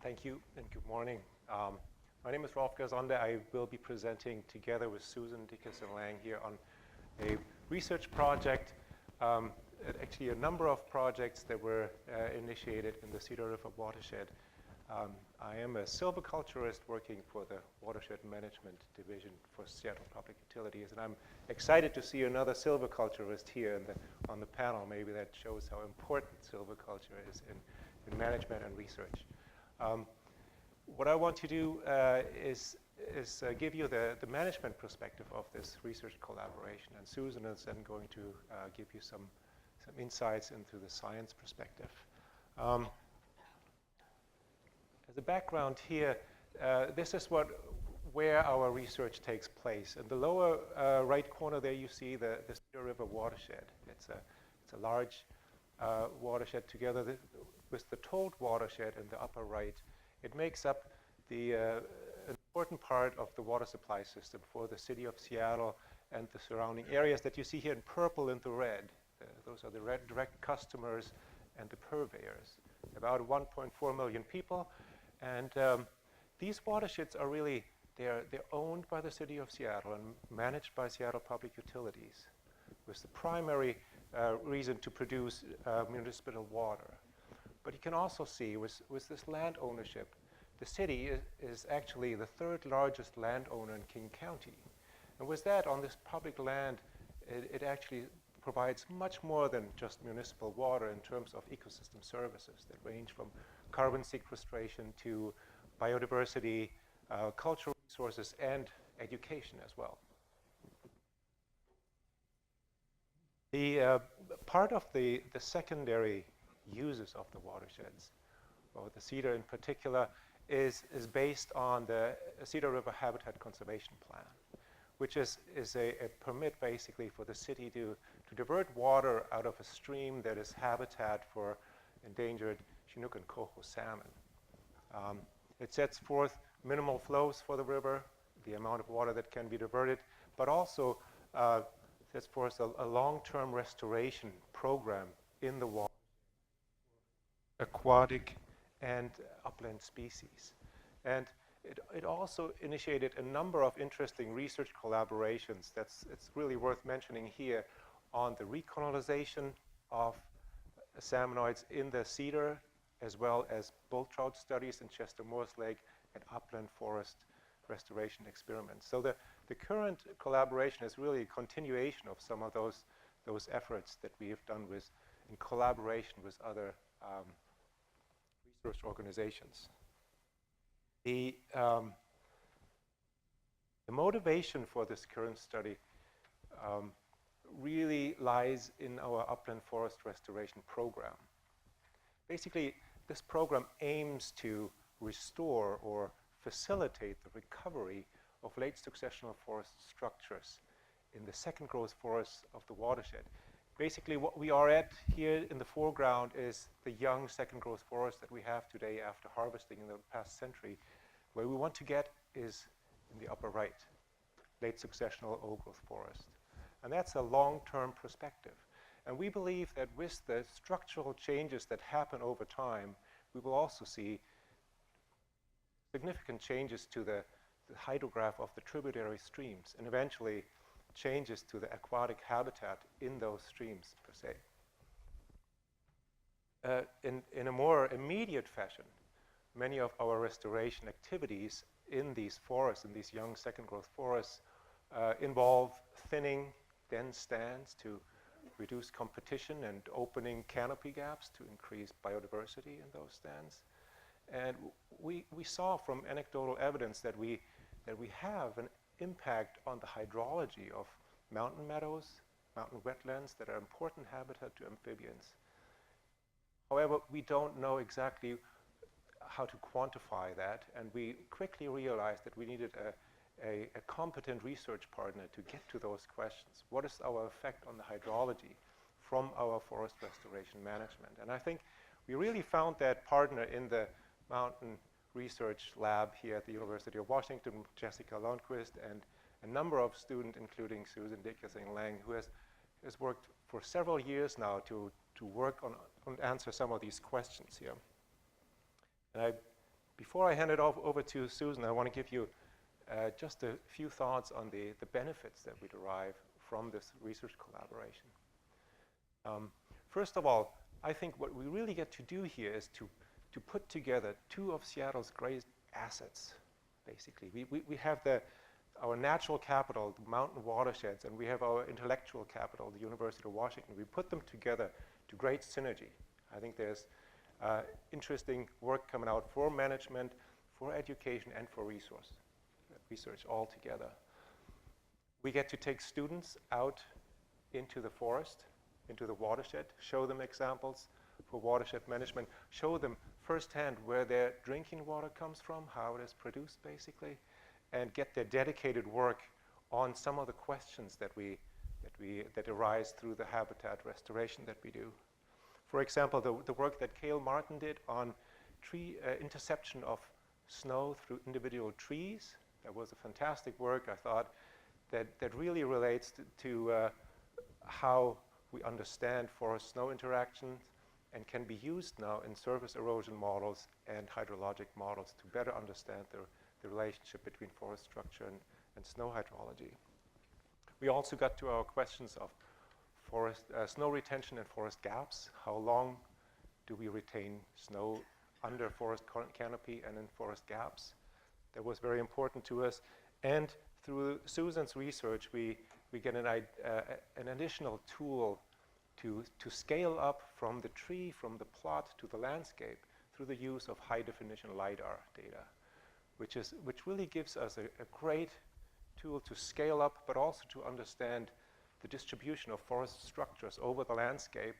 Thank you and good morning. My name is Rolf Gersonde. I will be presenting together with Susan Dickerson-Lange here on a research project, actually a number of projects that were initiated in the Cedar River watershed. I am a silviculturist working for the Watershed Management Division for Seattle Public Utilities, and I'm excited to see another silviculturist here on the panel. Maybe that shows how important silviculture is in management and research. What I want to do is give you the management perspective of this research collaboration, and Susan is then going to give you some insights into the science perspective. As a background here, this is where our research takes place. In the lower right corner there you see the Cedar River watershed. It's a large watershed together with the Toad watershed in the upper right. It makes up the important part of the water supply system for the city of Seattle and the surrounding areas that you see here in purple and the red. Those are the red direct customers and the purveyors. About 1.4 million people. And these watersheds are really, they're owned by the city of Seattle and managed by Seattle Public Utilities, with the primary reason to produce municipal water. But you can also see with this land ownership, the city is actually the third largest landowner in King County. And with that, on this public land, it actually provides much more than just municipal water in terms of ecosystem services that range from carbon sequestration to biodiversity, cultural resources, and education as well. The part of the secondary uses of the watersheds, or the Cedar in particular, is based on the Cedar River Habitat Conservation Plan, which is a permit basically for the city to divert water out of a stream that is habitat for endangered Chinook and coho salmon. It sets forth minimal flows for the river, the amount of water that can be diverted, but also sets forth a long-term restoration program in the water, aquatic and upland species. And it also initiated a number of interesting research collaborations it's really worth mentioning here on the recolonization of salmonoids in the Cedar, as well as bull trout studies in Chester Morse Lake and upland forest restoration experiments. So the current collaboration is really a continuation of some of those efforts that we have done in collaboration with other research organizations. The motivation for this current study really lies in our upland forest restoration program. Basically, this program aims to restore or facilitate the recovery of late successional forest structures in the second growth forests of the watershed. Basically, what we are at here in the foreground is the young second growth forest that we have today after harvesting in the past century. Where we want to get is in the upper right, late successional old growth forest. And that's a long-term perspective. And we believe that with the structural changes that happen over time, we will also see significant changes to the hydrograph of the tributary streams, and eventually changes to the aquatic habitat in those streams per se. In a more immediate fashion, many of our restoration activities in these forests, in these young second growth forests, involve thinning dense stands to reduce competition and opening canopy gaps to increase biodiversity in those stands. And we saw from anecdotal evidence that we have an impact on the hydrology of mountain meadows, mountain wetlands that are important habitat to amphibians. However, we don't know exactly how to quantify that, and we quickly realized that we needed a competent research partner to get to those questions. What is our effect on the hydrology from our forest restoration management? And I think we really found that partner in the mountain research lab here at the University of Washington, Jessica Lundquist, and a number of students, including Susan Dickerson-Lange, who has worked for several years now to work on answer some of these questions here. And I Before I hand it over to Susan, I want to give you just a few thoughts on the benefits that we derive from this research collaboration. First of all, I think what we really get to do here is to put together two of Seattle's great assets, basically. We have our natural capital, the mountain watersheds, and we have our intellectual capital, the University of Washington. We put them together to great synergy. I think there's interesting work coming out for management, for education, and for research all together. We get to take students out into the forest, into the watershed, show them examples for watershed management, show them firsthand where their drinking water comes from, how it is produced, basically, and get their dedicated work on some of the questions that arise through the habitat restoration that we do. For example, the work that Cale Martin did on tree interception of snow through individual trees, that was a fantastic work, I thought, that really relates to how we understand forest-snow interactions and can be used now in surface erosion models and hydrologic models to better understand the relationship between forest structure and snow hydrology. We also got to our questions of snow retention and forest gaps. How long do we retain snow under forest canopy and in forest gaps? That was very important to us. And through Susan's research, we get an additional tool to scale up from the tree, from the plot to the landscape through the use of high-definition LiDAR data, which really gives us a great tool to scale up, but also to understand the distribution of forest structures over the landscape,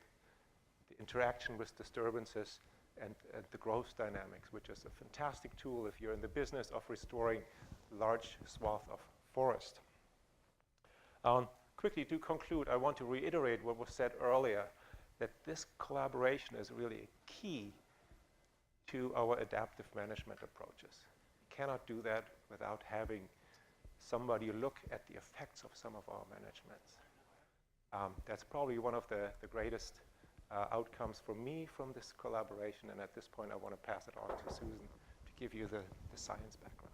the interaction with disturbances, and the growth dynamics, which is a fantastic tool if you're in the business of restoring large swath of forest. Quickly to conclude, I want to reiterate what was said earlier, that this collaboration is really key to our adaptive management approaches. We cannot do that without having somebody look at the effects of some of our managements. That's probably one of the greatest outcomes for me from this collaboration, and at this point I want to pass it on to Susan to give you the science background.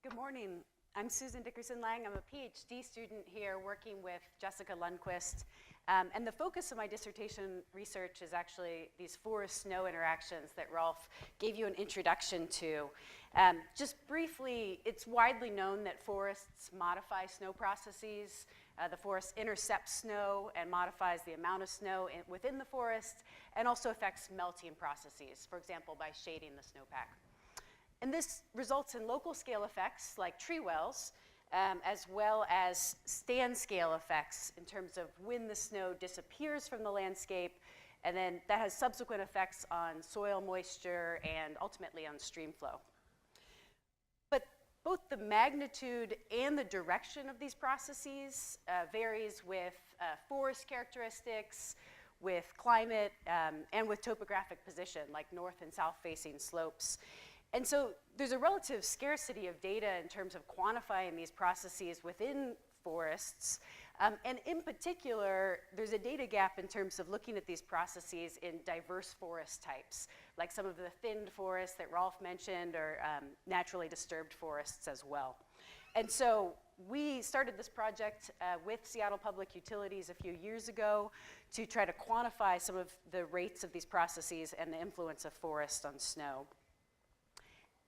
Good morning. I'm Susan Dickerson-Lange. I'm a PhD student here working with Jessica Lundquist. And the focus of my dissertation research is actually these forest-snow interactions that Rolf gave you an introduction to. Just briefly, it's widely known that forests modify snow processes. The forest intercepts snow and modifies the amount of snow within the forest, and also affects melting processes, for example, by shading the snowpack. And this results in local scale effects like tree wells, as well as stand scale effects in terms of when the snow disappears from the landscape, and then that has subsequent effects on soil moisture and ultimately on stream flow. But both the magnitude and the direction of these processes varies with forest characteristics, with climate, and with topographic position, like north and south facing slopes. And so there's a relative scarcity of data in terms of quantifying these processes within forests. And in particular, there's a data gap in terms of looking at these processes in diverse forest types, like some of the thinned forests that Rolf mentioned, or naturally disturbed forests as well. And so we started this project with Seattle Public Utilities a few years ago to try to quantify some of the rates of these processes and the influence of forests on snow.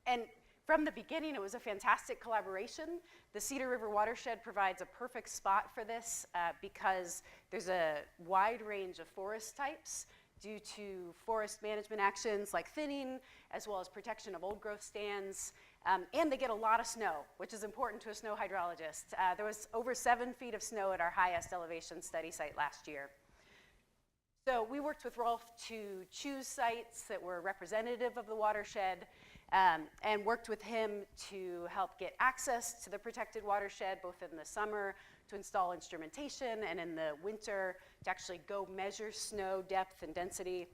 And from the beginning, it was a fantastic collaboration. The Cedar River watershed provides a perfect spot for this because there's a wide range of forest types due to forest management actions like thinning, as well as protection of old growth stands. And they get a lot of snow, which is important to a snow hydrologist. There was over 7 feet of snow at our highest elevation study site last year. So we worked with Rolf to choose sites that were representative of the watershed, and worked with him to help get access to the protected watershed, both in the summer to install instrumentation, and in the winter to actually go measure snow depth and density.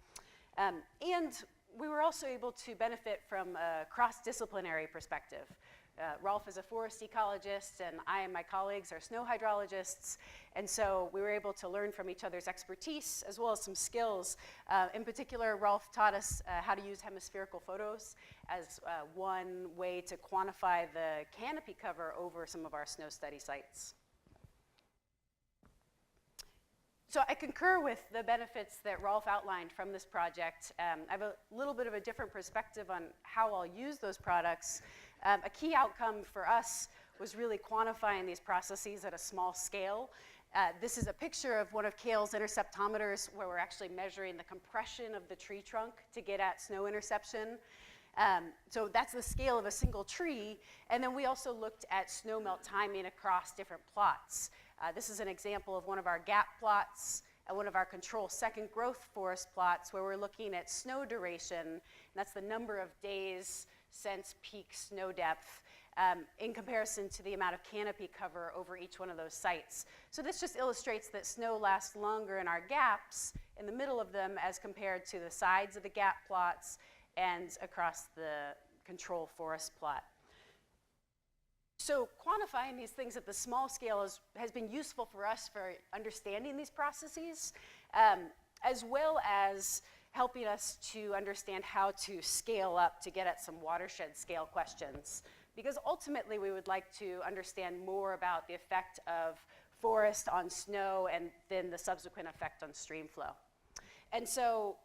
And we were also able to benefit from a cross-disciplinary perspective. Rolf is a forest ecologist, and I and my colleagues are snow hydrologists. And so we were able to learn from each other's expertise as well as some skills. In particular, Rolf taught us how to use hemispherical photos as one way to quantify the canopy cover over some of our snow study sites. So I concur with the benefits that Rolf outlined from this project. I have a little bit of a different perspective on how I'll use those products. A key outcome for us was really quantifying these processes at a small scale. This is a picture of one of Cale's interceptometers where we're actually measuring the compression of the tree trunk to get at snow interception. So that's the scale of a single tree. And then we also looked at snow melt timing across different plots. This is an example of one of our gap plots and one of our control second growth forest plots where we're looking at snow duration. And that's the number of days since peak snow depth in comparison to the amount of canopy cover over each one of those sites. So this just illustrates that snow lasts longer in our gaps in the middle of them as compared to the sides of the gap plots and across the control forest plot. So quantifying these things at the small scale has been useful for us for understanding these processes, as well as helping us to understand how to scale up to get at some watershed scale questions. Because ultimately we would like to understand more about the effect of forest on snow and then the subsequent effect on stream flow. And so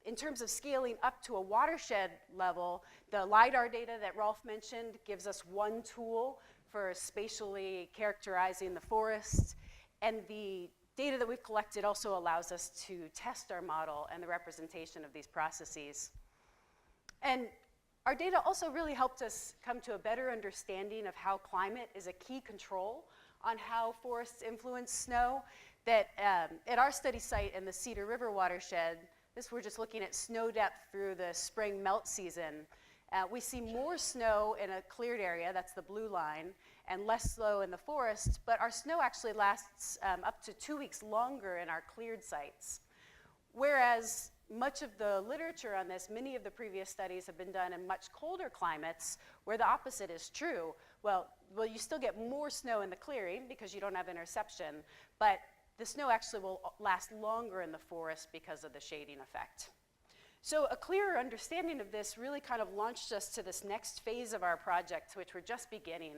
in terms of scaling up to a watershed level, the LiDAR data that Rolf mentioned gives us one tool for spatially characterizing the forest. And the data that we've collected also allows us to test our model and the representation of these processes. And our data also really helped us come to a better understanding of how climate is a key control on how forests influence snow. That at our study site in the Cedar River watershed, we're just looking at snow depth through the spring melt season. We see more snow in a cleared area, that's the blue line, and less snow in the forest, but our snow actually lasts up to 2 weeks longer in our cleared sites. Whereas much of the literature on this, many of the previous studies have been done in much colder climates where the opposite is true. Well, you still get more snow in the clearing because you don't have interception, but the snow actually will last longer in the forest because of the shading effect. So a clearer understanding of this really kind of launched us to this next phase of our project, which we're just beginning.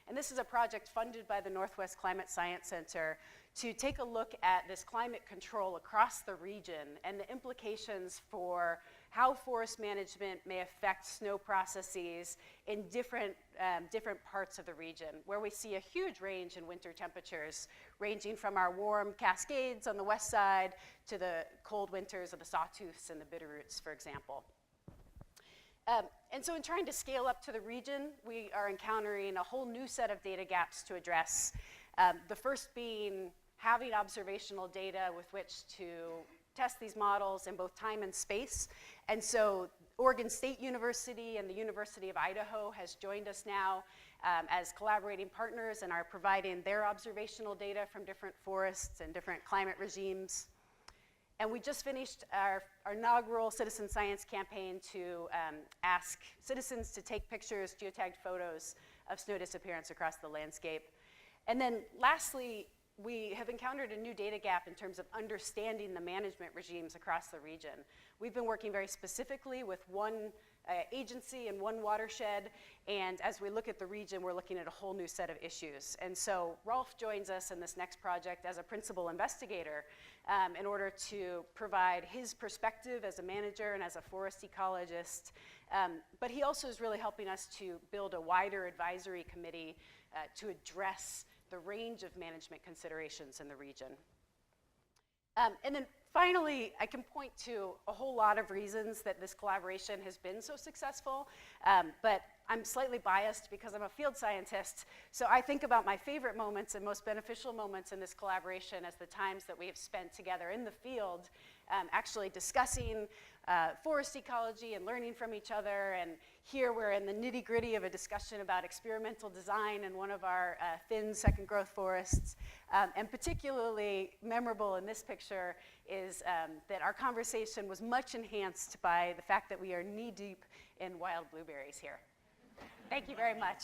And this is a project funded by the Northwest Climate Science Center to take a look at this climate control across the region and the implications for how forest management may affect snow processes in different parts of the region, where we see a huge range in winter temperatures, ranging from our warm Cascades on the west side to the cold winters of the Sawtooths and the Bitterroots, for example. And so in trying to scale up to the region, we are encountering a whole new set of data gaps to address. The first being having observational data with which to test these models in both time and space. And so Oregon State University and the University of Idaho has joined us now as collaborating partners and are providing their observational data from different forests and different climate regimes. And we just finished our inaugural citizen science campaign to ask citizens to take pictures, geotagged photos of snow disappearance across the landscape. And then lastly, we have encountered a new data gap in terms of understanding the management regimes across the region. We've been working very specifically with one agency and one watershed, and as we look at the region, we're looking at a whole new set of issues. And so Rolf joins us in this next project as a principal investigator in order to provide his perspective as a manager and as a forest ecologist. But he also is really helping us to build a wider advisory committee to address the range of management considerations in the region. And then finally, I can point to a whole lot of reasons that this collaboration has been so successful, but I'm slightly biased because I'm a field scientist, so I think about my favorite moments and most beneficial moments in this collaboration as the times that we have spent together in the field, actually discussing forest ecology and learning from each other. And here we're in the nitty-gritty of a discussion about experimental design in one of our thin second growth forests. And particularly memorable in this picture is that our conversation was much enhanced by the fact that we are knee-deep in wild blueberries here. Thank you very much.